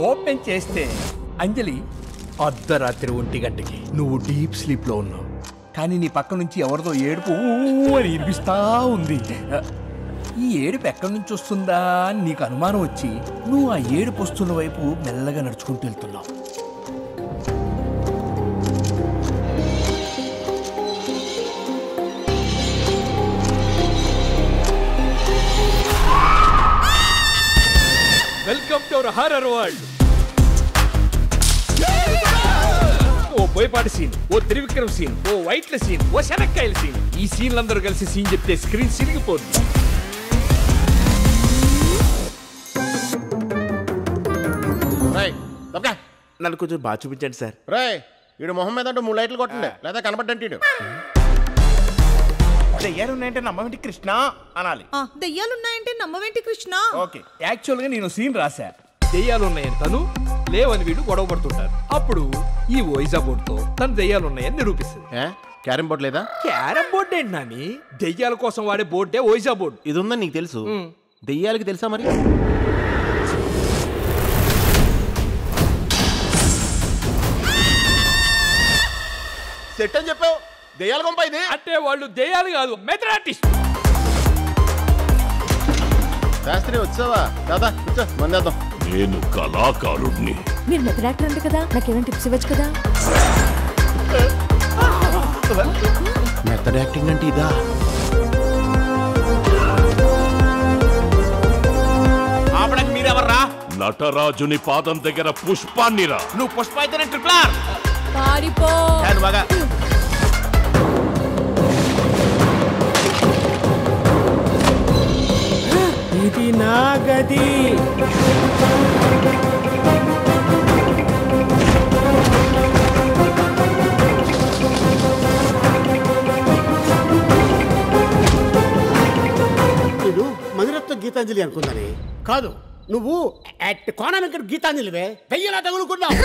Open చేస్తే అంజలి అర్ధరాత్రి 1 గంటకి నువ్వు డీప్ స్లీప్ లో ఉన్నావు, కానీ నీ పక్క నుంచి ఎవరిదో ఏడుపు అని వినిపిస్తా ఉంది. ఈ ఏడుపు ఎక్కడి నుంచి వస్తుందా అని నీకు అనుమానం వచ్చి నువ్వు ఆ ఏడుపు వస్తున్న వైపు మెల్లగా నడుచుకుంటూ వెళ్తున్నావు. Welcome to our horror world. ఓ బోయపాటి సీన్, ఓ త్రివిక్రమ్ సీన్, ఓ వైట్ల సీన్, ఓ శనక్కాయల సీన్. ఈ సీన్లందరూ కలిసి సీన్ చెప్తే స్క్రీన్ సిరిగిపోతుంది. నన్ను కొంచెం బాగా చూపించండి సార్. రాయ్ ఈడు మొహం మీద 3 లైట్లు కొట్టండి, లేదా కనబడ్డంటీడు. దెయ్యాలున్నాయంటే నమ్మవేంటి కృష్ణ అనాలి. దెయ్యాలున్నాయంటే నమ్మవేంటి కృష్ణ. ఓకే, యాక్చువల్ గా నేను సీన్ రాశా. దెయ్యాలున్నాయని తను, లేవని వీడు గొడవ పడుతుంటారు. అప్పుడు ఈ ఓయిజా బోర్డ్ తో తను దెయ్యాలున్నాయని నిరూపిస్తుంది. క్యారం బోర్డు లేదా? క్యారం బోర్డ్ ఏంటి నాని? దెయ్యాల కోసం వాడే బోర్డే ఓయిజా బోర్డు. ఇది ఉందని నీకు తెలుసు, దెయ్యాలకి తెలుసా మరి? సెట్ అని చెప్పావు, దెయ్యాల గొంప ఇది. అంటే వాళ్ళు దెయ్యాలు కాదు, మెథడ్ ఆర్టిస్ట్. శాస్త్రి వచ్చావా? దాదా కూర్చో, మందేద్దాం. నేను కళాకారుడిని. మీరు మెథడ్ యాక్టర్ అంటే కదా, నాకేమైనా టిప్స్ ఇవ్వచ్చు కదా. మెథడ్ యాక్టింగ్ అంటే ఇదా? ఆపడానికి మీరెవర్రా? నటరాజుని పాదం దగ్గర పుష్పాన్నిరా. నువ్వు పుష్ప అయితేనే ట్రిపుల్ పారిపో. బాగా ఇది నా గది. నేను మధురత్వ గీతాంజలి అనుకున్నానే. కాదు, నువ్వు కోణ వెంకట గీతాంజలివే. దెయ్యలా తగులుకున్నావు.